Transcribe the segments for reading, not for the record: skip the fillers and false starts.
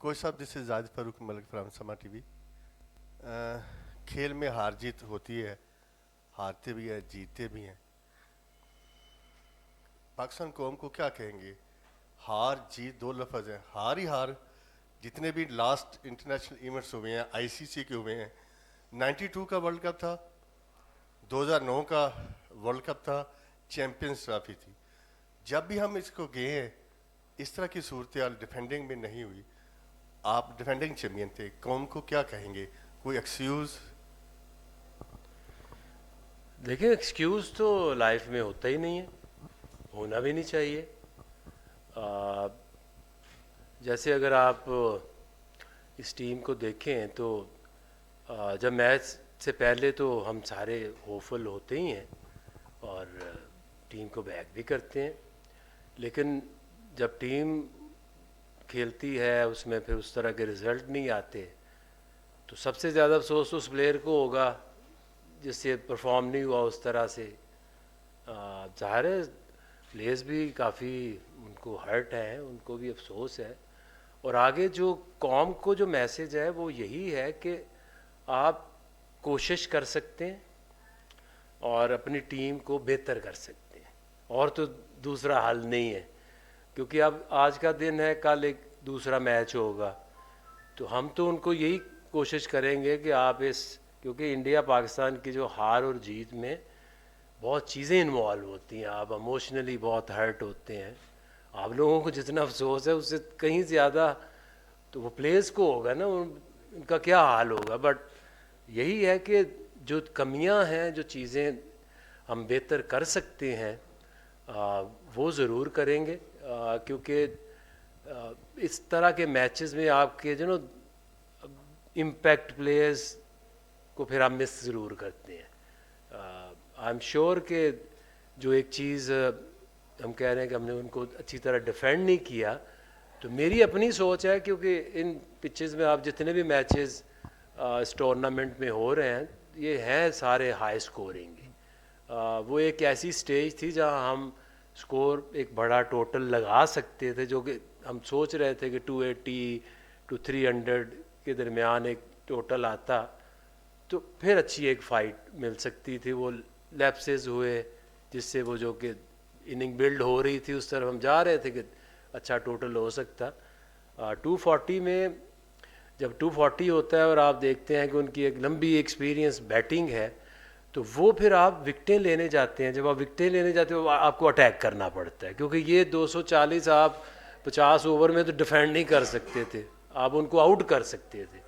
Coach صاحب دس از زاہد فاروق ملک from سما T V. کھیل میں ہار جیت ہوتی ہے, ہارتے بھی ہیں جیتتے بھی ہیں. پاکستان قوم کو کیا کہیں گے؟ ہار جیت دو لفظ ہیں, ہار ہی ہار. جتنے بھی لاسٹ انٹرنیشنل ایونٹس ہوئے ہیں آئی سی سی کے ہوئے ہیں, 92 کا ورلڈ کپ تھا, 2009 کا ورلڈ کپ تھا, چیمپئنز ٹرافی تھی. جب بھی ہم اس کو گئے ہیں اس طرح کی صورتحال ڈیفینڈنگ میں نہیں ہوئی. آپ ڈیفینڈنگ چیمپئن تھے, قوم کو کیا کہیں گے؟ کوئی ایکسکیوز؟ دیکھیں ایکسکیوز تو لائف میں ہوتا ہی نہیں ہے, ہونا بھی نہیں چاہیے. جیسے اگر آپ اس ٹیم کو دیکھیں تو جب میچ سے پہلے تو ہم سارے ہوپفل ہوتے ہی ہیں اور ٹیم کو بیک بھی کرتے ہیں, لیکن جب ٹیم کھیلتی ہے اس میں پھر اس طرح کے رزلٹ نہیں آتے تو سب سے زیادہ افسوس تو اس پلیئر کو ہوگا جس سے پرفارم نہیں ہوا اس طرح سے. ظاہر ہے پلیئرز بھی کافی ان کو ہرٹ ہے, ان کو بھی افسوس ہے. اور آگے جو قوم کو جو میسج ہے وہ یہی ہے کہ آپ کوشش کر سکتے ہیں اور اپنی ٹیم کو بہتر کر سکتے ہیں, اور تو دوسرا حل نہیں ہے. کیونکہ اب آج کا دن ہے, کل ایک دوسرا میچ ہوگا, تو ہم تو ان کو یہی کوشش کریں گے کہ آپ کیونکہ انڈیا پاکستان کی جو ہار اور جیت میں بہت چیزیں انوالو ہوتی ہیں, آپ اموشنلی بہت ہرٹ ہوتے ہیں. آپ لوگوں کو جتنا افسوس ہے اس سے کہیں زیادہ تو وہ پلیئرز کو ہوگا نا, ان کا کیا حال ہوگا. بٹ یہی ہے کہ جو کمیاں ہیں, جو چیزیں ہم بہتر کر سکتے ہیں وہ ضرور کریں گے, کیونکہ اس طرح کے میچز میں آپ کے جو امپیکٹ پلیئرز کو پھر آپ مس ضرور کرتے ہیں. آئی ایم شیور کہ جو ایک چیز ہم کہہ رہے ہیں کہ ہم نے ان کو اچھی طرح ڈیفینڈ نہیں کیا, تو میری اپنی سوچ ہے کیونکہ ان پچز میں آپ جتنے بھی میچز اس ٹورنامنٹ میں ہو رہے ہیں یہ ہیں سارے ہائی سکورنگ. وہ ایک ایسی سٹیج تھی جہاں ہم سکور ایک بڑا ٹوٹل لگا سکتے تھے, جو کہ ہم سوچ رہے تھے کہ 280 to 300 کے درمیان ایک ٹوٹل آتا تو پھر اچھی ایک فائٹ مل سکتی تھی. وہ لیپسز ہوئے جس سے وہ جو کہ اننگ بلڈ ہو رہی تھی اس طرف ہم جا رہے تھے کہ اچھا ٹوٹل ہو سکتا. 240 میں جب 240 ہوتا ہے اور آپ دیکھتے ہیں کہ ان کی ایک لمبی ایکسپیرینس بیٹنگ ہے, تو وہ پھر آپ وکٹیں لینے جاتے ہیں. جب آپ وکٹیں لینے جاتے ہیں آپ کو اٹیک کرنا پڑتا ہے, کیونکہ یہ 240 آپ 50 اوور میں تو ڈیفینڈ نہیں کر سکتے تھے, آپ ان کو آؤٹ کر سکتے تھے.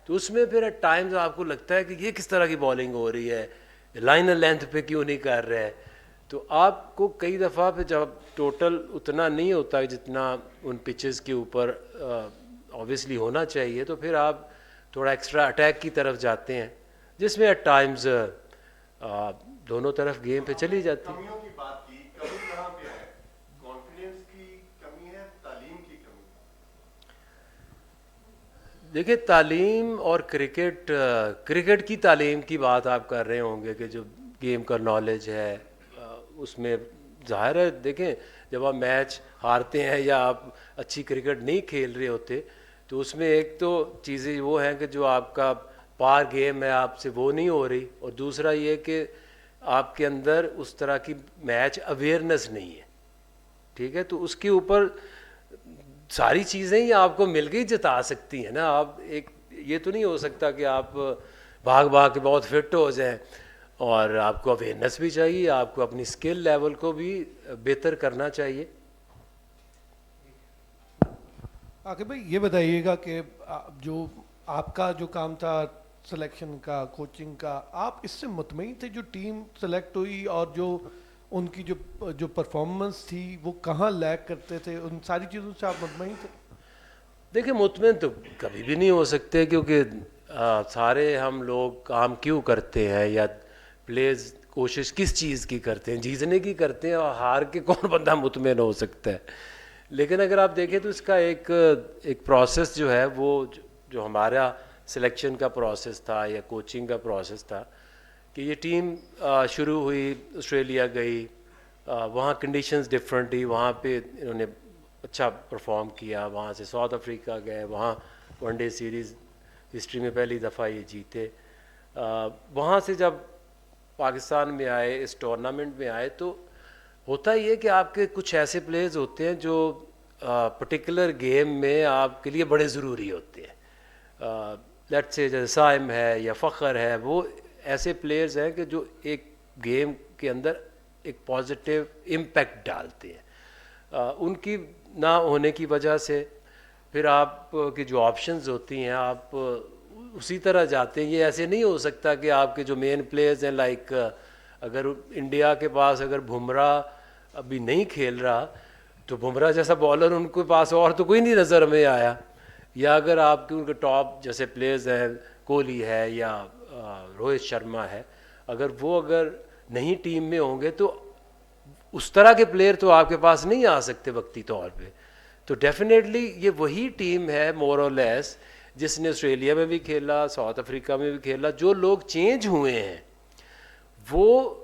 تو اس میں پھر ایٹ ٹائمز آپ کو لگتا ہے کہ یہ کس طرح کی بالنگ ہو رہی ہے, لائنر لینتھ پہ کیوں نہیں کر رہے. تو آپ کو کئی دفعہ پہ جب ٹوٹل اتنا نہیں ہوتا جتنا ان پچز کے اوپر اوبویسلی ہونا چاہیے, تو پھر آپ تھوڑا ایکسٹرا اٹیک کی طرف جاتے ہیں, جس میں ایٹ ٹائمز دونوں طرف گیم پہ چلی جاتی. کمیوں کی بات کی, کمی کہاں پہ ہے؟ کانفیڈنس کی کمی ہے, تعلیم کی کمی؟ دیکھیں تعلیم اور کرکٹ کی تعلیم کی بات آپ کر رہے ہوں گے کہ جو گیم کا نالج ہے اس میں ظاہر ہے. دیکھیں جب آپ میچ ہارتے ہیں یا آپ اچھی کرکٹ نہیں کھیل رہے ہوتے تو اس میں ایک تو چیزیں وہ ہیں کہ جو آپ کا پار گیم ہے آپ سے وہ نہیں ہو رہی, اور دوسرا یہ کہ آپ کے اندر اس طرح کی میچ اویئرنیس نہیں ہے. ٹھیک ہے, تو اس کے اوپر ساری چیزیں ہی آپ کو مل کے ہی جتا سکتی ہیں نا. آپ ایک یہ تو نہیں ہو سکتا کہ آپ بھاگ بھاگ کے بہت فٹ ہو جائیں, اور آپ کو اویئرنیس بھی چاہیے, آپ کو اپنی اسکل لیول کو بھی بہتر کرنا چاہیے. عاقب بھائی یہ بتائیے گا کہ جو آپ کا جو کام تھا سلیکشن کا, کوچنگ کا, آپ اس سے مطمئن تھے جو ٹیم سلیکٹ ہوئی اور جو ان کی جو پرفارمنس تھی وہ کہاں لیک کرتے تھے, ان ساری چیزوں سے آپ مطمئن تھے؟ دیکھیں مطمئن تو کبھی بھی نہیں ہو سکتے, کیونکہ سارے ہم لوگ کام کیوں کرتے ہیں یا پلیز کوشش کس چیز کی کرتے ہیں, جیتنے کی کرتے ہیں, اور ہار کے کون بندہ مطمئن ہو سکتا ہے. لیکن اگر آپ دیکھیں تو اس کا ایک پروسیس جو ہے وہ جو ہمارا سلیکشن کا پروسیس تھا یا کوچنگ کا پروسیس تھا کہ یہ ٹیم شروع ہوئی, آسٹریلیا گئی, وہاں کنڈیشنز ڈفرینٹ تھی, وہاں پہ انہوں نے اچھا پرفارم کیا, وہاں سے ساؤتھ افریقہ گئے, وہاں ون ڈے سیریز ہسٹری میں پہلی دفعہ یہ جیتے. وہاں سے جب پاکستان میں آئے, اس ٹورنامنٹ میں آئے, تو ہوتا یہ کہ آپ کے کچھ ایسے پلیئرز ہوتے ہیں جو پرٹیکولر گیم میں آپ کے لیے بڑے ضروری ہوتے ہیں. لیٹ سے جیسے سائم ہے یا فخر ہے, وہ ایسے پلیئرز ہیں کہ جو ایک گیم کے اندر ایک پازیٹیو امپیکٹ ڈالتے ہیں. ان کی نہ ہونے کی وجہ سے پھر آپ کی جو آپشنز ہوتی ہیں آپ اسی طرح جاتے ہیں. یہ ایسے نہیں ہو سکتا کہ آپ کے جو مین پلیئرز ہیں, لائک اگر انڈیا کے پاس اگر بمراہ ابھی نہیں کھیل رہا تو بمراہ جیسا بالر ان کے پاس اور تو کوئی نہیں نظر میں آیا, یا اگر آپ کے ان کے ٹاپ جیسے پلیئرز ہیں, کوہلی ہے یا روہت شرما ہے, اگر نہیں ٹیم میں ہوں گے تو اس طرح کے پلیئر تو آپ کے پاس نہیں آ سکتے وقتی طور پہ. تو ڈیفینیٹلی یہ وہی ٹیم ہے مور اور لیس جس نے آسٹریلیا میں بھی کھیلا, ساؤتھ افریقہ میں بھی کھیلا. جو لوگ چینج ہوئے ہیں وہ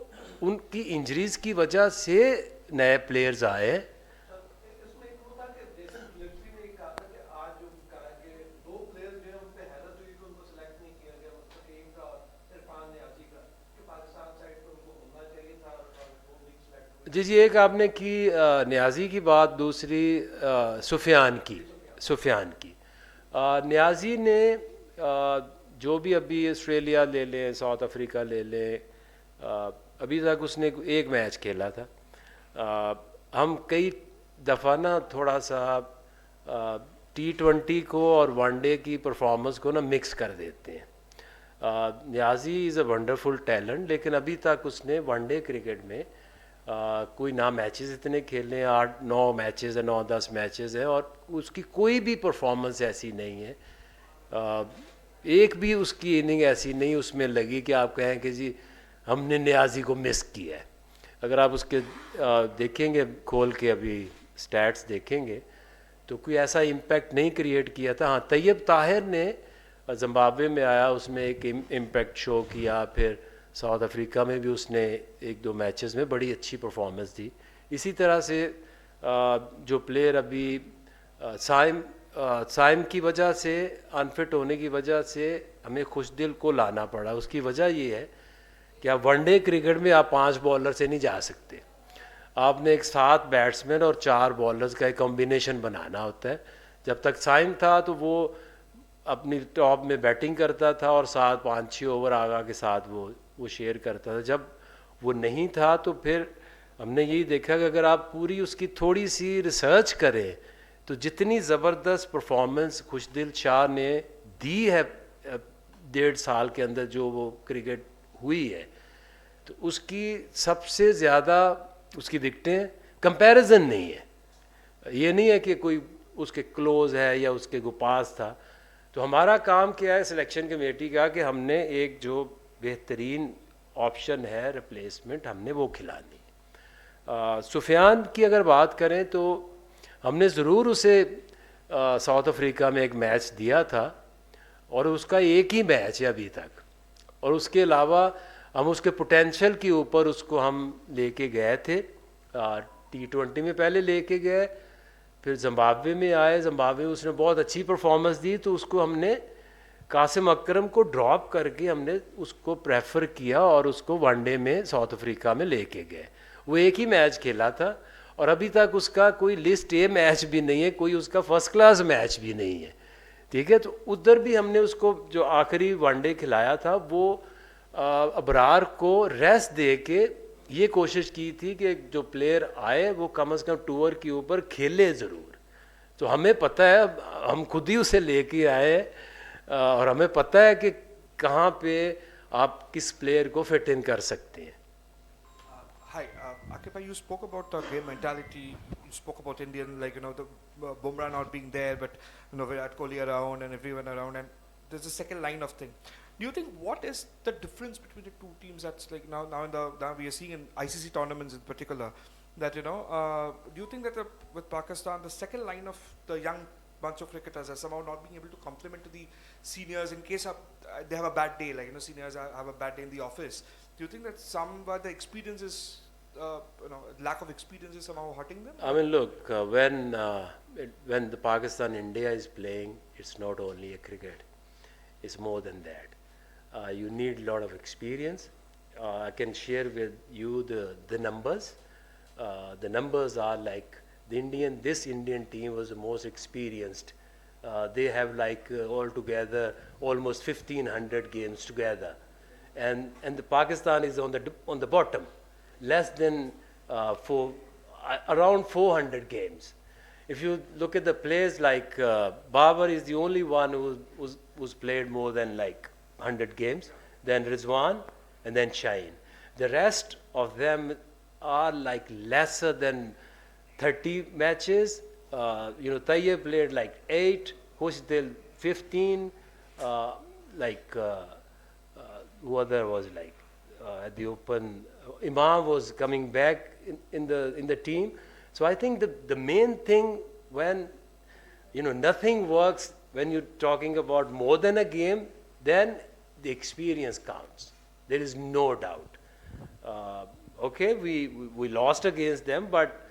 ان کی انجریز کی وجہ سے نئے پلیئرز آئے. اس میں ایک ہوتا کہ جیسے ملٹری میں ایک کہا تھا کہ آج جو کہا کہ دو پلیئر جو ہیں ان پہ حیرت ہوئی کہ ان کو سلیکٹ نہیں کیا گیا, مستقیم کا اور عرفان نیازی کا, کہ پاکستان سائڈ پر ان کو ہونا چاہیے تھا اور وہ نہیں سلیکٹ ہوئے. جی ایک آپ نے کی نیازی کی بات, دوسری سفیان کی. نیازی نے جو بھی ابھی آسٹریلیا لے لیں, ساؤتھ افریقہ لے لیں, ابھی تک اس نے ایک میچ کھیلا تھا. ہم کئی دفعہ نا تھوڑا سا T20 کو اور ون ڈے کی پرفارمنس کو نا مکس کر دیتے ہیں. نیازی از اے ونڈرفل ٹیلنٹ, لیکن ابھی تک اس نے ون ڈے کرکٹ میں کوئی نہ میچز اتنے کھیلے ہیں, 8-9 میچز ہیں, 9-10 میچز ہیں, اور اس کی کوئی بھی پرفارمنس ایسی نہیں ہے, ایک بھی اس کی اننگ ایسی نہیں اس میں لگی کہ آپ کہیں کہ جی ہم نے نیازی کو مس کیا ہے. اگر آپ اس کے دیکھیں گے کھول کے ابھی سٹیٹس دیکھیں گے تو کوئی ایسا امپیکٹ نہیں کریٹ کیا تھا. ہاں طیب طاہر نے زمبابوے میں آیا, اس میں ایک امپیکٹ شو کیا, پھر ساؤتھ افریقہ میں بھی اس نے 1-2 میچز میں بڑی اچھی پرفارمنس دی. اسی طرح سے جو پلیئر ابھی سائم کی وجہ سے, انفٹ ہونے کی وجہ سے ہمیں خوش دل کو لانا پڑا. اس کی وجہ یہ ہے کہ آپ ون ڈے کرکٹ میں آپ 5 بالر سے نہیں جا سکتے, آپ نے ایک 7 بیٹسمین اور 4 بالرز کا ایک کمبینیشن بنانا ہوتا ہے. جب تک سائم تھا تو وہ اپنی ٹاپ میں بیٹنگ کرتا تھا اور 7-5-6 اوور آگا کے ساتھ وہ شیئر کرتا تھا. جب وہ نہیں تھا تو پھر ہم نے یہی دیکھا کہ اگر آپ پوری اس کی تھوڑی سی ریسرچ کریں تو جتنی زبردست پرفارمنس خوش دل شاہ نے دی ہے 1.5 سال کے اندر جو وہ کرکٹ ہوئی ہے, تو اس کی سب سے زیادہ اس کی وکٹیں کمپیریزن نہیں ہے. یہ نہیں ہے کہ کوئی اس کے کلوز ہے یا اس کے پاس تھا. تو ہمارا کام کیا ہے سلیکشن کمیٹی کا کہ ہم نے ایک جو بہترین آپشن ہے ریپلیسمنٹ ہم نے وہ کھلانی. سفیان کی اگر بات کریں تو ہم نے ضرور اسے ساؤتھ افریقہ میں ایک میچ دیا تھا, اور اس کا ایک ہی میچ ہے ابھی تک, اور اس کے علاوہ ہم اس کے پوٹینشیل کے اوپر اس کو ہم لے کے گئے تھے. T20 میں پہلے لے کے گئے, پھر زمبابوے میں آئے, زمبابوے میں اس نے بہت اچھی پرفارمنس دی تو اس کو ہم نے قاسم اکرم کو ڈراپ کر کے ہم نے اس کو پریفر کیا اور اس کو ون ڈے میں ساؤتھ افریقہ میں لے کے گئے. وہ ایک ہی میچ کھیلا تھا اور ابھی تک اس کا کوئی لسٹ اے میچ بھی نہیں ہے, کوئی اس کا فرسٹ کلاس میچ بھی نہیں ہے. ٹھیک ہے, تو ادھر بھی ہم نے اس کو جو آخری ون ڈے کھلایا تھا وہ ابرار کو ریسٹ دے کے یہ کوشش کی تھی کہ جو پلیئر آئے وہ کم از کم ٹور کے اوپر کھیلے ضرور. تو ہمیں پتہ ہے, ہم خود ہی اسے لے کے آئے اور ہمیں پتہ ہے کہ کہاں پہ آپ کس پلیئر کو فٹ ان کر سکتے ہیں. Hi, Akif, you spoke about the game mentality. You spoke about Indian, like the Bumrah not being there, but Virat Kohli around and everyone around, and there's a second line of thing. Do you think what is the difference between the two teams? That's like now we are seeing in ICC tournaments in particular that do you think that with Pakistan the second line of the young bunch of cricketers are somehow not being able to complement to the seniors in case they have a bad day, like seniors have a bad day in the office? Do you think that somewhere the experience is lack of experience is somehow hurting them? I mean, look, when the Pakistan India is playing, it's not only a cricket; it's more than that. You need a lot of experience. I can share with you the numbers. The numbers are like this Indian team was the most experienced. They have like altogether almost 1,500 games together, and the Pakistan is on the bottom, less than around 400 games. If you look at the players, like Babar is the only one who's played more than like 100 games, then Rizwan, and then Shaheen. The rest of them are like lesser than 30 matches. Tayyib played like 8, Khushdil 15, who other was like at the open. Imam was coming back in the team. So I think the main thing, when nothing works, when you're talking about more than a game, then the experience counts. There is no doubt. Okay, we lost against them, but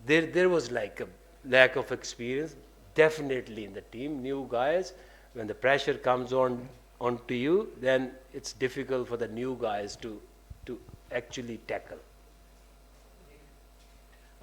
there was like a lack of experience definitely in the team. New guys, when the pressure comes onto you, then it's difficult for the new guys to actually tackle.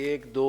1 2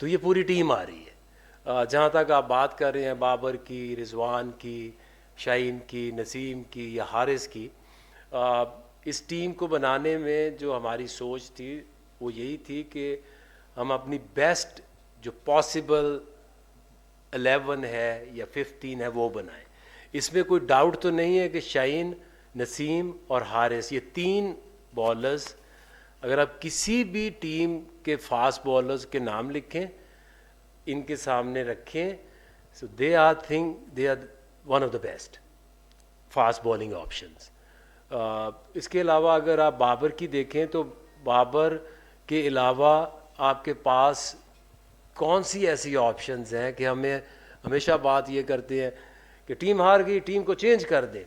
تو یہ پوری team آ رہی ہے. جہاں تک آپ بات کر رہے ہیں بابر کی, رضوان کی, شاہین کی, نسیم کی یا حارث کی, اس ٹیم کو بنانے میں جو ہماری سوچ تھی وہ یہی تھی کہ ہم اپنی بیسٹ جو پاسبل 11 ہے یا 15 ہے وہ بنائیں. اس میں کوئی ڈاؤٹ تو نہیں ہے کہ شاہین, نسیم اور حارث یہ 3 بالرز اگر آپ کسی بھی ٹیم کے فاسٹ بالرز کے نام لکھیں, ان کے سامنے رکھیں, so they are one of the best fast bowling options. اس کے علاوہ اگر آپ بابر کی دیکھیں تو بابر کے علاوہ آپ کے پاس کون سی ایسی آپشنز ہیں کہ ہمیں ہمیشہ بات یہ کرتے ہیں کہ ٹیم ہار گئی, ٹیم کو چینج کر دیں.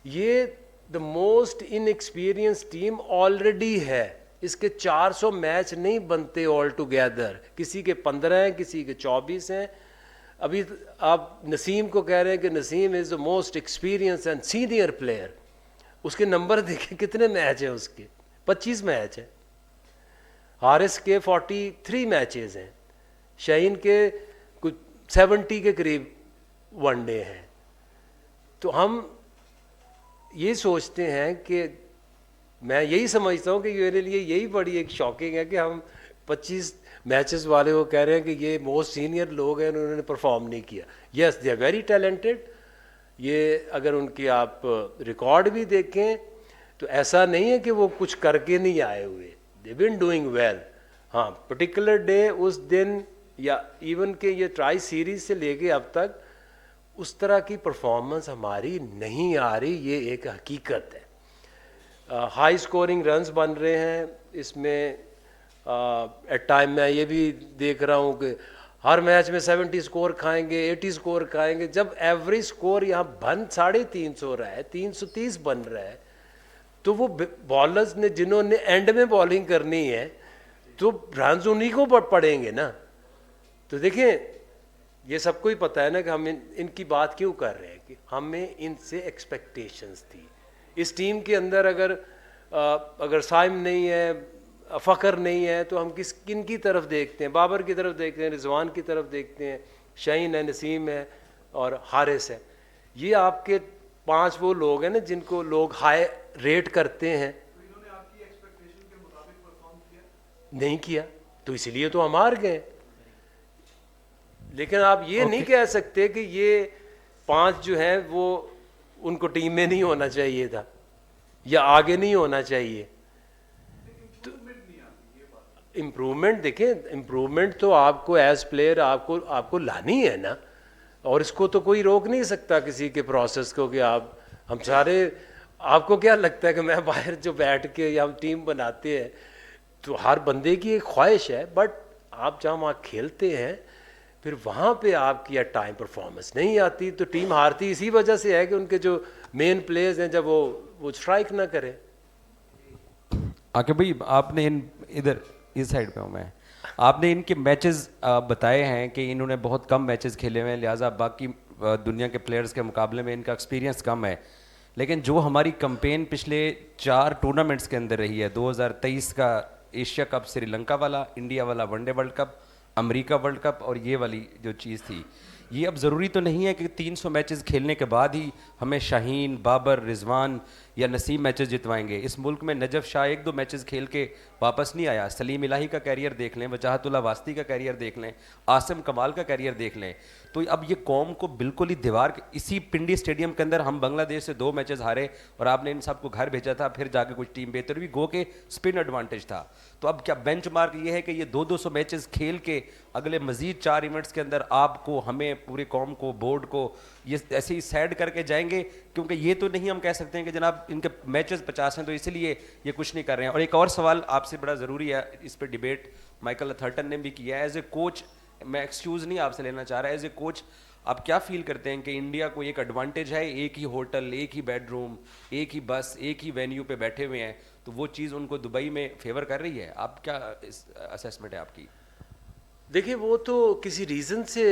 یہ the most in experience team already ہے, اس کے 400 میچ نہیں بنتے آل ٹوگیدر, کسی کے 15 ہیں, کسی کے 24 ہیں. ابھی آپ نسیم کو کہہ رہے ہیں کہ Naseem is the most experience and senior player, اس کے نمبر دیکھیں کتنے میچ ہیں, اس کے 25 میچ ہیں. حارث کے 43 میچز ہیں, شاہین کے کچھ 70 کے قریب ون ڈے ہیں. تو ہم یہ سوچتے ہیں کہ میں یہی سمجھتا ہوں کہ میرے لیے یہی بڑی ایک شاکنگ ہے کہ ہم 25 میچز والے کو کہہ رہے ہیں کہ یہ موسٹ سینئر لوگ ہیں, انہوں نے پرفارم نہیں کیا. یس دے آر ویری ٹیلنٹڈ. یہ اگر ان کی آپ ریکارڈ بھی دیکھیں تو ایسا نہیں ہے کہ وہ کچھ کر کے نہیں آئے ہوئے, دے بین ڈوئنگ ویل. ہاں پرٹیکولر ڈے اس دن یا ایون کہ یہ ٹرائی سیریز سے لے کے اب تک اس طرح کی پرفارمنس ہماری نہیں آ رہی, یہ ایک حقیقت ہے. ہائی سکورنگ رنز بن رہے ہیں اس میں. ایٹ ٹائم میں یہ بھی دیکھ رہا ہوں کہ ہر میچ میں 70 سکور کھائیں گے, 80 سکور کھائیں گے, جب ایوریج سکور یہاں بن 350 رہا ہے, 330 بن رہا ہے, تو وہ بالرز نے جنہوں نے اینڈ میں بالنگ کرنی ہے تو رنز انہیں کو پڑیں گے نا. تو دیکھیں یہ سب کو ہی پتہ ہے نا کہ ہم ان کی بات کیوں کر رہے ہیں کہ ہمیں ان سے ایکسپیکٹیشنز تھی. اس ٹیم کے اندر اگر سائم نہیں ہے, فخر نہیں ہے, تو ہم کن کی طرف دیکھتے ہیں؟ بابر کی طرف دیکھتے ہیں, رضوان کی طرف دیکھتے ہیں, شاہین ہے, نسیم ہے اور حارث ہے. یہ آپ کے 5 وہ لوگ ہیں نا جن کو لوگ ہائی ریٹ کرتے ہیں. نہیں کیا تو اس لیے تو ہم ہار گئے. لیکن آپ یہ نہیں کہہ سکتے کہ یہ 5 جو ہیں وہ ان کو ٹیم میں نہیں ہونا چاہیے تھا یا آگے نہیں ہونا چاہیے. امپرومنٹ دیکھیں, امپرومنٹ تو آپ کو ایز پلیئر آپ کو لانی ہے نا, اور اس کو تو کوئی روک نہیں سکتا کسی کے پروسیس کو کہ ہم سارے, آپ کو کیا لگتا ہے کہ میں باہر جو بیٹھ کے یا ہم ٹیم بناتے ہیں تو ہر بندے کی ایک خواہش ہے, بٹ آپ جہاں وہاں کھیلتے ہیں پھر وہاں پہ آپ کی ایٹ ٹائم پرفارمنس نہیں آتی, تو ٹیم ہارتی اسی وجہ سے ہے کہ ان کے جو مین پلیئرز ہیں جب وہ اسٹرائک نہ کرے. عاقب بھائی آپ نے ادھر اس سائڈ پہ ہوں میں, آپ نے ان کے میچز بتائے ہیں کہ انہوں نے بہت کم میچز کھیلے ہوئے ہیں, لہٰذا باقی دنیا کے پلیئرز کے مقابلے میں ان کا ایکسپیرینس کم ہے. لیکن جو ہماری کمپین پچھلے 4 ٹورنامنٹس کے اندر رہی ہے, 2023 کا ایشیا کپ سری لنکا والا, انڈیا والا ون ڈے ورلڈ کپ, امریکہ ورلڈ کپ, اور یہ والی جو چیز تھی, یہ اب ضروری تو نہیں ہے کہ 300 میچز کھیلنے کے بعد ہی ہمیں شاہین, بابر, رضوان یا نسیم میچز جتوائیں گے. اس ملک میں نجف شاہ 1-2 میچز کھیل کے واپس نہیں آیا. سلیم الہی کا کیریئر دیکھ لیں, وجاہت اللہ واسطی کا کیریئر دیکھ لیں, عاصم کمال کا کیریئر دیکھ لیں. تو اب یہ قوم کو بالکل ہی دیوار, اسی پنڈی اسٹیڈیم کے اندر ہم بنگلہ دیش سے 2 میچز ہارے اور آپ نے ان سب کو گھر بھیجا تھا, پھر جا کے کچھ ٹیم بہتر بھی گو کے اسپن ایڈوانٹیج تھا. تو اب کیا بینچ مارک یہ ہے کہ یہ 200 میچز کھیل کے اگلے مزید 4 ایونٹس کے اندر آپ کو, ہمیں, پورے قوم کو, بورڈ کو یہ ایسے ہی سیڈ کر کے جائیں گے؟ کیونکہ یہ تو نہیں ہم کہہ سکتے ہیں کہ جناب ان کے میچز 50 ہیں تو اس لیے یہ کچھ نہیں کر رہے ہیں. اور ایک اور سوال آپ سے بڑا ضروری ہے, اس پہ ڈیبیٹ مائیکل اتھرٹن نے بھی کیا ہے. ایز اے کوچ, میں ایکسکیوز نہیں آپ سے لینا چاہ رہا, ایز اے کوچ آپ کیا فیل کرتے ہیں کہ انڈیا کو ایک ایڈوانٹیج ہے, ایک ہی ہوٹل, ایک ہی بیڈ روم, ایک ہی بس, ایک ہی وینیو پہ بیٹھے ہوئے ہیں, تو وہ چیز ان کو دبئی میں فیور کر رہی ہے؟ آپ کیا اسیسمنٹ ہے آپ کی؟ دیکھیں وہ تو کسی ریزن سے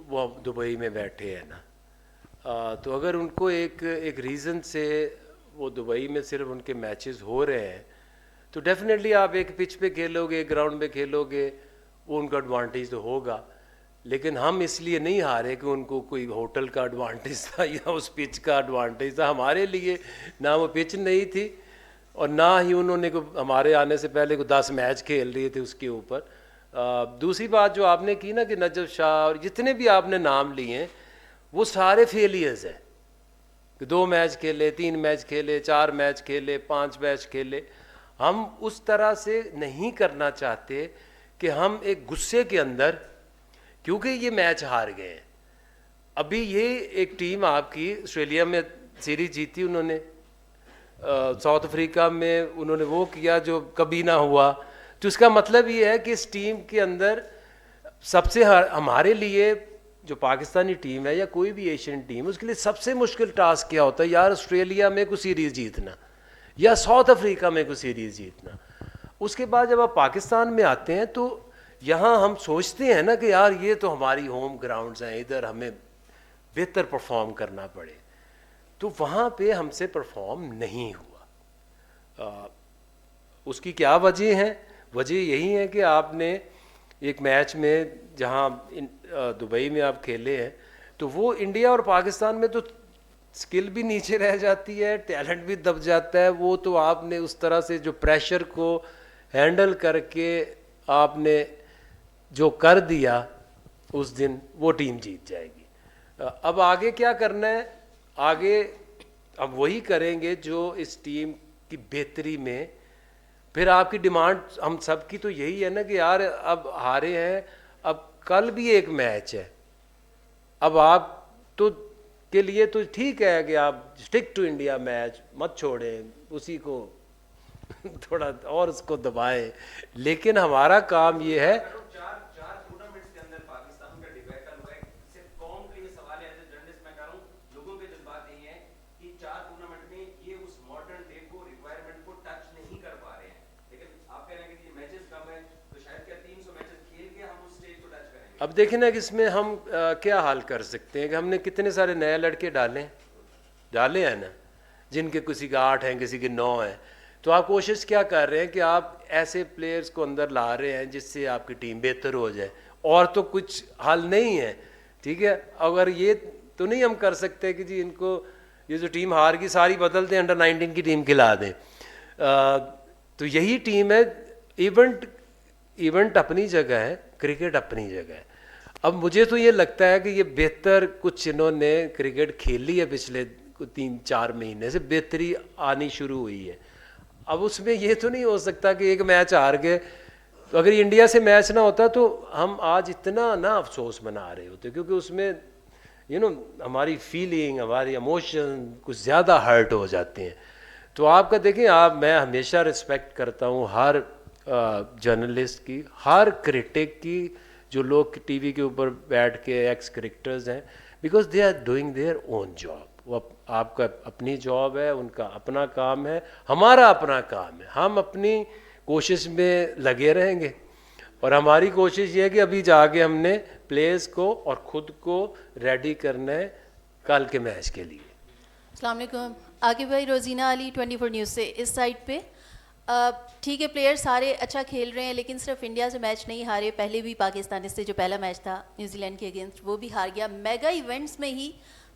وہ دبئی میں بیٹھے ہیں نا, تو اگر ان کو ایک ریزن سے وہ دبئی میں صرف ان کے میچز ہو رہے ہیں تو ڈیفینیٹلی آپ ایک پچ پہ کھیلو گے, ایک گراؤنڈ میں کھیلو گے, وہ ان کا ایڈوانٹیج تو ہوگا، لیکن ہم اس لیے نہیں ہارے کہ ان کو کوئی ہوٹل کا ایڈوانٹیج تھا یا اس پچ کا ایڈوانٹیج تھا. ہمارے لیے نہ وہ پچ نہیں تھی اور نہ ہی انہوں نے ہمارے آنے سے پہلے 10 میچ کھیل رہے تھے اس کے اوپر. دوسری بات جو آپ نے کی نا کہ نجف شاہ اور جتنے بھی آپ نے نام لیے ہیں وہ سارے فیلیئرز ہیں کہ 2 میچ کھیلے، 3 میچ کھیلے، 4 میچ کھیلے، 5 میچ کھیلے. ہم اس طرح سے نہیں کرنا چاہتے کہ ہم ایک غصے کے اندر، کیونکہ یہ میچ ہار گئے ہیں. ابھی یہ ایک ٹیم آپ کی آسٹریلیا میں سیریز جیتی انہوں نے، ساؤتھ افریقہ میں انہوں نے وہ کیا جو کبھی نہ ہوا. تو اس کا مطلب یہ ہے کہ اس ٹیم کے اندر سب سے ہمارے لیے جو پاکستانی ٹیم ہے یا کوئی بھی ایشین ٹیم، اس کے لیے سب سے مشکل ٹاسک کیا ہوتا ہے؟ یار آسٹریلیا میں کوئی سیریز جیتنا یا ساؤتھ افریقہ میں کوئی سیریز جیتنا. اس کے بعد جب آپ پاکستان میں آتے ہیں تو یہاں ہم سوچتے ہیں نا کہ یار یہ تو ہماری ہوم گراؤنڈز ہیں، ادھر ہمیں بہتر پرفارم کرنا پڑے. تو وہاں پہ ہم سے پرفارم نہیں ہوا. اس کی کیا وجہ ہیں؟ وجہ یہی ہے کہ آپ نے ایک میچ میں جہاں دبئی میں آپ کھیلے ہیں تو وہ انڈیا اور پاکستان میں تو سکل بھی نیچے رہ جاتی ہے، ٹیلنٹ بھی دب جاتا ہے. وہ تو آپ نے اس طرح سے جو پریشر کو ہینڈل کر کے آپ نے جو کر دیا اس دن، وہ ٹیم جیت جائے گی. اب آگے کیا کرنا ہے؟ آگے اب وہی کریں گے جو اس ٹیم کی بہتری میں. پھر آپ کی ڈیمانڈ ہم سب کی تو یہی ہے نا کہ یار اب ہارے ہیں، اب کل بھی ایک میچ ہے، اب آپ تو کے لیے تو ٹھیک ہے کہ آپ اسٹک ٹو انڈیا میچ مت چھوڑیں، اسی کو تھوڑا اور اس کو دبائیں. لیکن ہمارا کام یہ ہے اب دیکھیں نا کہ اس میں ہم کیا حال کر سکتے ہیں کہ ہم نے کتنے سارے نئے لڑکے ڈالے ہیں نا، جن کے کسی کے 8 ہیں، کسی کے 9 ہیں. تو آپ کوشش کیا کر رہے ہیں کہ آپ ایسے پلیئرز کو اندر لا رہے ہیں جس سے آپ کی ٹیم بہتر ہو جائے، اور تو کچھ حل نہیں ہے. ٹھیک ہے، اگر یہ تو نہیں ہم کر سکتے کہ جی ان کو یہ جو ٹیم ہار کی ساری بدل دیں، انڈر 19 کی ٹیم کھلا دیں. تو یہی ٹیم ہے. ایونٹ اپنی جگہ ہے، کرکٹ اپنی جگہ ہے. اب مجھے تو یہ لگتا ہے کہ یہ بہتر کچھ انہوں نے کرکٹ کھیلی ہے پچھلے 3-4 مہینے سے، بہتری آنی شروع ہوئی ہے. اب اس میں یہ تو نہیں ہو سکتا کہ ایک میچ ہار گئے. تو اگر انڈیا سے میچ نہ ہوتا تو ہم آج اتنا نہ افسوس منا رہے ہوتے، کیونکہ اس میں ہماری فیلنگ، ہماری ایموشن کچھ زیادہ ہرٹ ہو جاتے ہیں. تو آپ کا دیکھیں، میں ہمیشہ رسپیکٹ کرتا ہوں ہر جرنلسٹ کی، ہر کرٹک کی، جو لوگ ٹی وی کے اوپر بیٹھ کے ایکس کرکٹرز ہیں، because they are doing their own job. وہ آپ کا اپنی جاب ہے، ان کا اپنا کام ہے، ہمارا اپنا کام ہے. ہم اپنی کوشش میں لگے رہیں گے، اور ہماری کوشش یہ ہے کہ ابھی جا کے ہم نے پلیئرز کو اور خود کو ریڈی کرنا ہے کل کے میچ کے لیے. السلام علیکم. عاقب بھائی، روزینہ علی 24 نیوز سے. اس سائڈ پہ ٹھیک ہے، پلیئر سارے اچھا کھیل رہے ہیں، لیکن صرف انڈیا سے میچ نہیں ہارے. پہلے بھی پاکستان سے جو پہلا میچ تھا نیوزی لینڈ کے اگینسٹ، وہ بھی ہار گیا. میگا ایونٹس میں ہی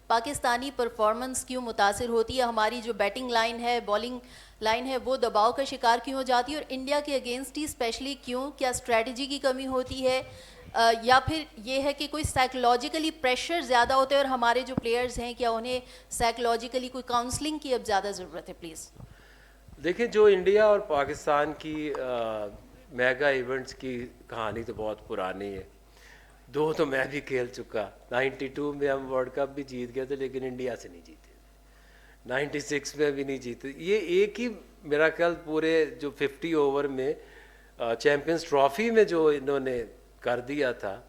پاکستانی پرفارمنس کیوں متاثر ہوتی ہے؟ ہماری جو بیٹنگ لائن ہے، بالنگ لائن ہے، وہ دباؤ کا شکار کیوں ہو جاتی ہے؟ اور انڈیا کے اگینسٹ ہی اسپیشلی کیوں؟ کیا اسٹریٹجی کی کمی ہوتی ہے، یا پھر یہ ہے کہ کوئی سائیکولوجیکلی پریشر زیادہ ہوتا ہے؟ اور ہمارے جو پلیئرز ہیں، کیا انہیں سائیکولوجیکلی کوئی کاؤنسلنگ کی اب زیادہ ضرورت ہے؟ پلیز. دیکھیں، جو انڈیا اور پاکستان کی میگا ایونٹس کی کہانی تو بہت پرانی ہے. 2 تو میں بھی کھیل چکا. 92 میں ہم ورلڈ کپ بھی جیت گئے تھے، لیکن انڈیا سے نہیں جیتے. 96 میں بھی نہیں جیتے. یہ ایک ہی میرا خیال پورے جو 50 اوور میں چیمپئنز ٹرافی میں جو انہوں نے کر دیا تھا،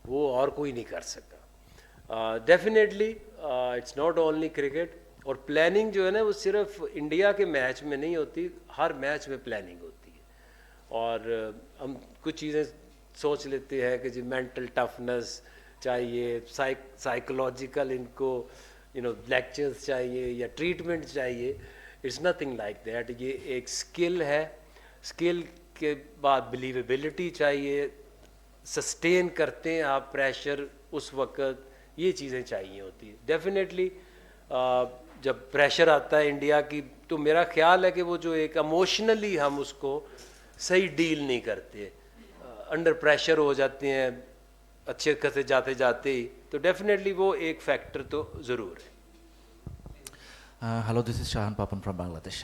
وہ اور کوئی نہیں کر سکا. Definitely it's not only cricket. اور پلاننگ جو ہے نا، وہ صرف انڈیا کے میچ میں نہیں ہوتی، ہر میچ میں پلاننگ ہوتی ہے. اور ہم کچھ چیزیں سوچ لیتے ہیں کہ جی مینٹل ٹفنس چاہیے، سائیکولوجیکل ان کو لیکچرز چاہیے یا ٹریٹمنٹ چاہیے. It's nothing like that. یہ ایک اسکل ہے. اسکل کے بعد بلیویبلٹی چاہیے، سسٹین کرتے ہیں آپ پریشر اس وقت, یہ چیزیں چاہیے ہوتی ہیں. ڈیفینیٹلی جب پریشر آتا ہے انڈیا کی تو میرا خیال ہے کہ وہ جو ایک ایموشنلی ہم اس کو صحیح ڈیل نہیں کرتے, انڈر پریشر ہو جاتے ہیں اچھے خاصے جاتے جاتے ہی, تو ڈیفینیٹلی وہ ایک فیکٹر تو ضرور ہے. Hello, this is Shahan Papan from Bangladesh.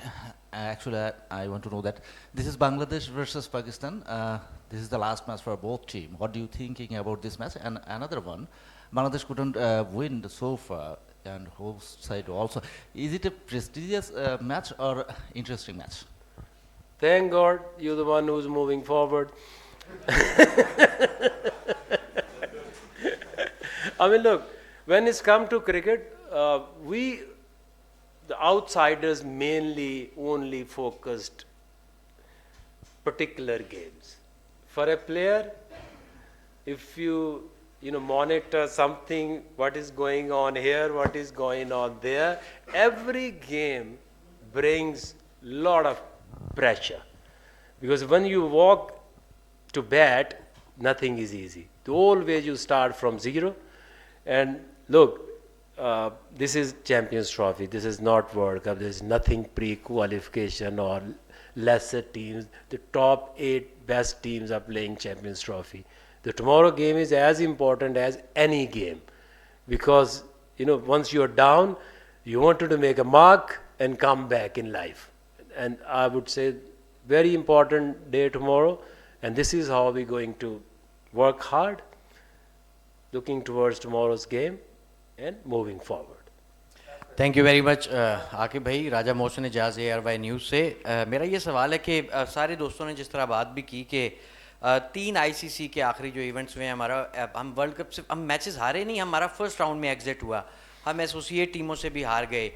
Actually, I want to know that this is Bangladesh versus Pakistan. This is the last match for both teams. What do you thinking about this match? And another one, Bangladesh couldn't win so far, and host side also. Is it a prestigious match or interesting match? Thank God you're the one who's moving forward. I mean, look, when it's come to cricket, the outsiders mainly only focused particular games. For a player, if you monitor something, what is going on here, what is going on there, every game brings lot of pressure, because when you walk to bat, nothing is easy. So always you start from zero. And look, this is Champions Trophy, this is not World Cup, there is nothing pre-qualification or lesser teams. The top 8 best teams are playing Champions Trophy. The tomorrow game is as important as any game, because once you are down, you wanted to make a mark and come back in life. And I would say very important day tomorrow, and this is how we're going to work hard, looking towards tomorrow's game and moving forward. Thank you very much Aqib بھائی. راجہ motion اجاز ARY news سے. میرا یہ سوال ہے کہ سارے دوستوں نے جس طرح بات بھی کی کہ 3 ICC کے آخری جو ایونٹس ہوئے ہیں, ہمارا ہم ورلڈ کپ سے ہم میچز ہارے نہیں, ہمارا فرسٹ راؤنڈ میں ایگزٹ ہوا, ہم ایسوسیٹ ٹیموں سے بھی ہار گئے.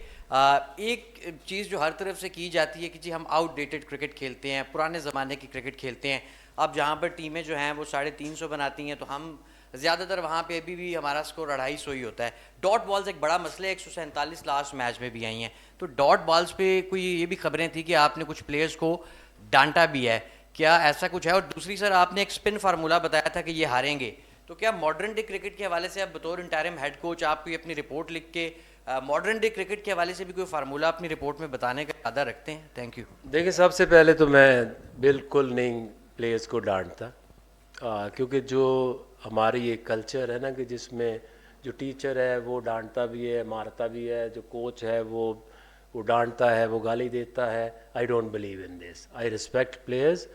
ایک چیز جو ہر طرف سے کی جاتی ہے کہ جی ہم آؤٹ ڈیٹڈ کرکٹ کھیلتے ہیں, پرانے زمانے کی کرکٹ کھیلتے ہیں. اب جہاں پر ٹیمیں جو ہیں وہ 350 بناتی ہیں, تو ہم زیادہ تر وہاں پہ ابھی بھی ہمارا اسکور 250 ہی ہوتا ہے. ڈاٹ بالز ایک بڑا مسئلہ ہے, 147 لاسٹ میچ میں بھی آئی ہیں. تو ڈاٹ بالز پہ کوئی یہ بھی خبریں تھیں کہ آپ نے کچھ پلیئرز کو ڈانٹا بھی ہے, کیا ایسا کچھ ہے؟ اور دوسری سر, آپ نے ایک اسپن فارمولا بتایا تھا کہ یہ ہاریں گے, تو کیا ماڈرن ڈے کرکٹ کے حوالے سے آپ بطور انٹرم ہیڈ کوچ آپ کوئی اپنی رپورٹ لکھ کے ماڈرن ڈے کرکٹ کے حوالے سے بھی کوئی فارمولا اپنی رپورٹ میں بتانے کا ارادہ رکھتے ہیں؟ Thank you. دیکھیں, سب سے پہلے تو میں بالکل نہیں پلیئرز کو ڈانٹتا, کیونکہ جو ہماری یہ کلچر ہے نا کہ جس میں جو ٹیچر ہے وہ ڈانٹتا بھی ہے, مارتا بھی ہے, جو کوچ ہے وہ ڈانٹتا ہے, وہ گالی دیتا ہے. I don't believe in this. I respect players,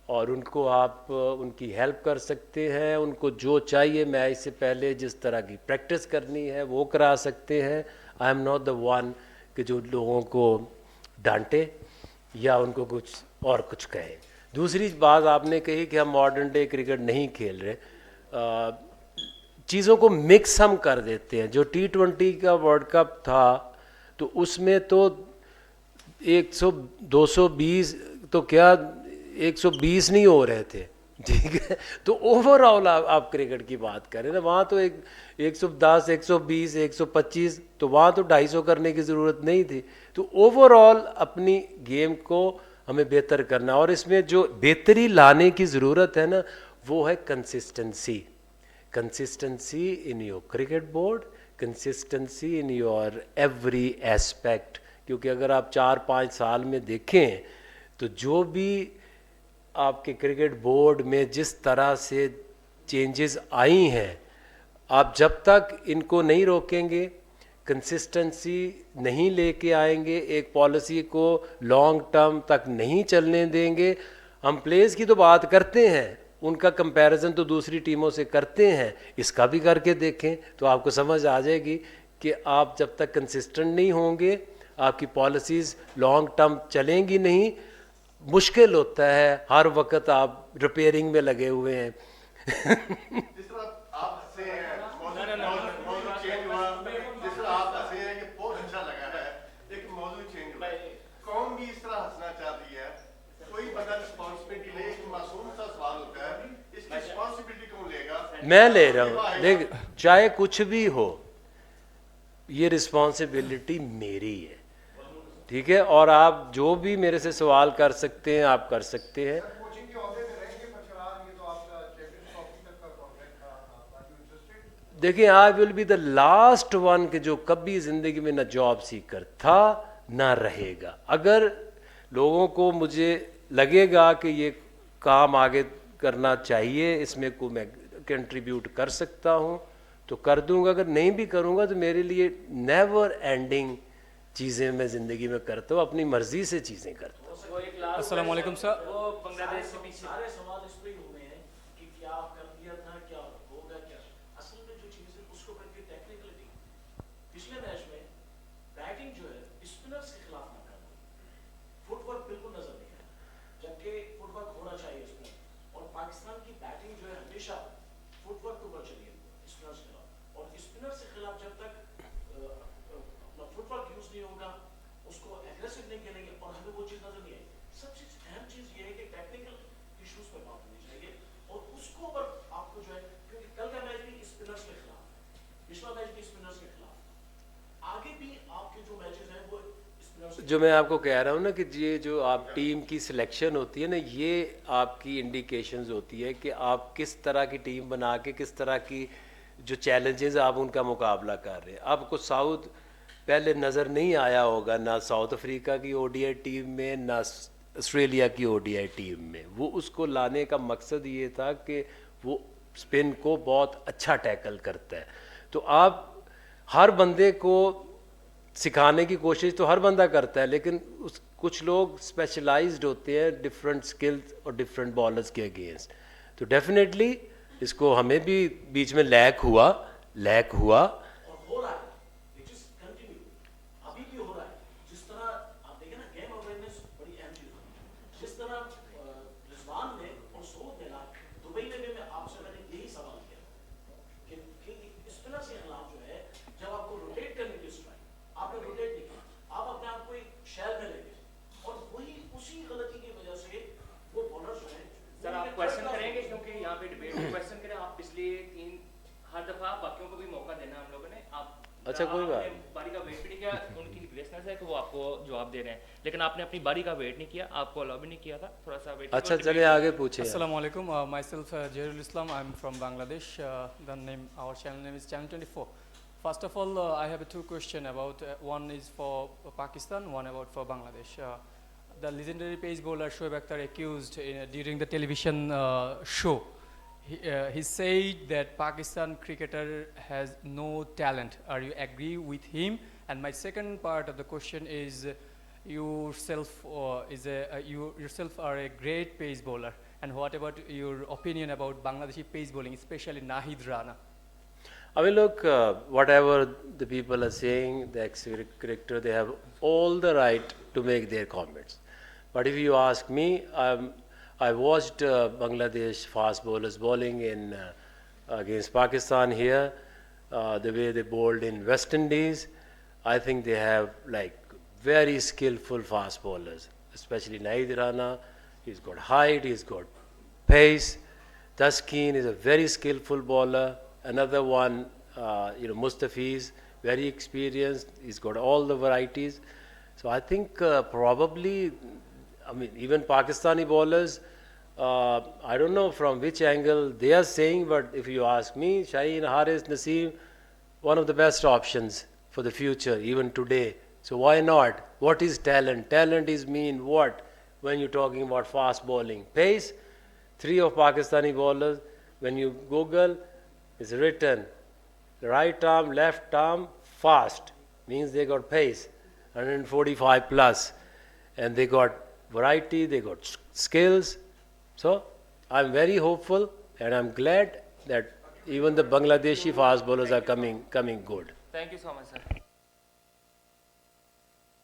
اور ان کو آپ ان کی ہیلپ کر سکتے ہیں, ان کو جو چاہیے میچ سے پہلے جس طرح کی پریکٹس کرنی ہے وہ کرا سکتے ہیں. I am not the one کہ جو لوگوں کو ڈانٹے یا ان کو کچھ اور کچھ کہے. دوسری بات آپ نے کہی کہ ہم ماڈرن ڈے کرکٹ نہیں کھیل رہے, چیزوں کو مکس ہم کر دیتے ہیں. جو T20 کا ورلڈ کپ تھا تو اس میں تو 220 تو کیا 120 نہیں ہو رہے تھے, ٹھیک ہے. تو اوور آل آپ کرکٹ کی بات کریں نا, وہاں تو 110 120 125, تو وہاں تو 250 کرنے کی ضرورت نہیں تھی. تو اوور آل اپنی گیم کو ہمیں بہتر کرنا, اور اس میں جو بہتری لانے کی ضرورت ہے نا وہ ہے consistency. Consistency in your cricket board, consistency in your every aspect. کیونکہ اگر آپ 4-5 سال میں دیکھیں تو جو بھی آپ کے کرکٹ بورڈ میں جس طرح سے چینجز آئی ہیں, آپ جب تک ان کو نہیں روکیں گے, کنسسٹنسی نہیں لے کے آئیں گے, ایک پالیسی کو لانگ ٹرم تک نہیں چلنے دیں گے. ہم پلیز کی تو بات کرتے ہیں, ان کا کمپیریزن تو دوسری ٹیموں سے کرتے ہیں, اس کا بھی کر کے دیکھیں تو آپ کو سمجھ آ جائے گی کہ آپ جب تک کنسسٹنٹ نہیں ہوں گے, آپ کی پالیسیز لانگ ٹرم چلیں گی نہیں. مشکل ہوتا ہے, ہر وقت آپ ریپیئرنگ میں لگے ہوئے ہیں. جس طرح آپ سے موضوع چینج ہوا, جس طرح آپ ہنسے ہیں, یہ بہت اچھا لگا ہے. لیکن موضوع چینج ہوا, قوم بھی اس طرح ہنسنا چاہتی ہے. کوئی بندہ رسپانسبلٹی لے, ایک معصوم سا سوال ہوتا ہے, اس کی رسپانسبلٹی کون لے گا؟ میں لے رہا ہوں. دیکھ, چاہے کچھ بھی ہو, یہ رسپانسبلٹی میری ہے, ٹھیک ہے. اور آپ جو بھی میرے سے سوال کر سکتے ہیں آپ کر سکتے ہیں. دیکھیں I will be the last one کہ جو کبھی زندگی میں نہ جاب سیکر تھا نہ رہے گا. اگر لوگوں کو مجھے لگے گا کہ یہ کام آگے کرنا چاہیے, اس میں کو میں کنٹریبیوٹ کر سکتا ہوں تو کر دوں گا, اگر نہیں بھی کروں گا تو میرے لیے نیور اینڈنگ چیزیں میں زندگی میں کرتا ہوں, اپنی مرضی سے چیزیں کرتا ہوں. السلام علیکم سر. وہ بنگلہ دیش سے پیچھے سارے سوال اس پہ ہی ہوئے ہیں کہ کیا کر دیا تھا, کیا ہوگا, کیا اصل میں جو چیز ہے اس کو کر کے ٹیکنیکلٹی پچھلے میچ میں بیٹنگ جو ہے اسپنرز کے خلاف ناکام ہوئی, فٹ ورک بالکل نظر نہیں آیا, جبکہ فٹ ورک ہونا چاہیے اس میں, اور پاکستان کی بیٹنگ جو ہے ہمیشہ فٹ ورک کے اوپر چلی ہے اسپنرز کے خلاف, اور اسپنرز کے خلاف جب تک اپنا فٹ ورک یوز نہیں ہوگا, اس کو ایگریسو نہیں کھیلیں گے, اور ہمیں وہ چیز نظر نہیں آئی. سب سے اہم چیز یہ ہے کہ ٹیکنیکل ایشوز پہ بات ہونی چاہیے, اور اس کو اوپر آپ کو جو ہے, کیونکہ کل کا میچ بھی اسپنرز کے خلاف, پچھلا میچ بھی اسپنرز کے خلاف, آگے بھی آپ کے جو میچز ہیں وہ اسپنرز. جو میں آپ کو کہہ رہا ہوں نا کہ یہ جو آپ ٹیم کی سلیکشن ہوتی ہے نا, یہ آپ کی انڈیکیشنز ہوتی ہے کہ آپ کس طرح کی ٹیم بنا کے کس طرح کی جو چیلنجز آپ ان کا مقابلہ کر رہے ہیں. آپ کو ساؤتھ پہلے نظر نہیں آیا ہوگا, نہ ساؤتھ افریقہ کی او ڈی آئی ٹیم میں, نہ آسٹریلیا کی او ڈی آئی ٹیم میں. وہ اس کو لانے کا مقصد یہ تھا کہ وہ اسپن کو بہت اچھا ٹیکل کرتا ہے. تو آپ ہر بندے کو سکھانے کی کوشش تو ہر بندہ کرتا ہے, لیکن کچھ لوگ اسپیشلائزڈ ہوتے ہیں ڈفرینٹ اسکلز اور ڈفرینٹ بالرز کے اگینسٹ. تو ڈیفینیٹلی اس کو ہمیں بھی بیچ میں لیک ہوا. اور ہو رہا ہے, اٹ از کنٹینیو, ابھی بھی ہو رہا ہے. جس طرح آپ دیکھیں نا, گیم اویئرنیس بڑی اہم چیز ہے. جس طرح رضوان نے اور سعود نے نا دبئی میں بھی, میں آپ سے میں نے یہی سوال کیا کہ اسپنر کے خلاف جو ہے جب آپ کو روٹیٹ کرنے کی اسٹرائک, آپ نے روٹیٹ نہیں کیا, آپ اپنے آپ کو ایک شیل میں لے گئے, اور وہی اسی غلطی کی وجہ سے وہ بالر جو ہے. سر آپ کوشچن کریں گے کیونکہ یہاں پہ ڈبیٹ میں کوشچن کریں آپ, اس لیے ہر دفعہ باقیوں کو بھی موقع دینا ہم لوگوں نے. آپ اچھا کوئی بات, باری کا ویٹ بھی نہیں کیا, ان کی گریسنس ہے کہ وہ آپ کو جواب دے رہے ہیں, لیکن آپ نے اپنی باری کا ویٹ نہیں کیا, آپ کو الاؤ بھی نہیں کیا تھا, تھوڑا سا ویٹ. اچھا چلے آگے پوچھیں. السلام علیکم, myself Jahirul Islam, I am from Bangladesh. The name our channel name is channel 24. First of all, I have two questions about, one is for Pakistan, one about for Bangladesh. The legendary pace bowler Shoaib Akhtar accused during the television show, he said that Pakistan cricketer has no talent. Are you agree with him? And my second part of the question is, yourself you yourself are a great pace bowler, and what about your opinion about Bangladeshi pace bowling, especially Nahid Rana? I mean, look, whatever the people are saying, the ex-cricketer, they have all the right to make their comments. But if you ask me, I watched Bangladesh fast bowlers bowling against Pakistan here, the way they bowled in West Indies. I think they have like very skillful fast bowlers, especially Nahid Rana. He's got height, he's got pace. Taskeen is a very skillful bowler. Another one, Mustafiz, very experienced. He's got all the varieties. So I think probably, I mean, even Pakistani bowlers, I don't know from which angle they are saying, but if you ask me, Shaheen, Haris, Naseem, one of the best options for the future, even today. So why not? What is talent? Talent is mean what when you're talking about fast bowling? Pace, 3 of Pakistani bowlers, when you Google, it's written right arm, left arm, fast, means they got pace, 145 plus, and they got variety, they got skills. So I'm very hopeful, and I'm glad that even the Bangladeshi fast bowlers are coming good. Thank you so much, sir.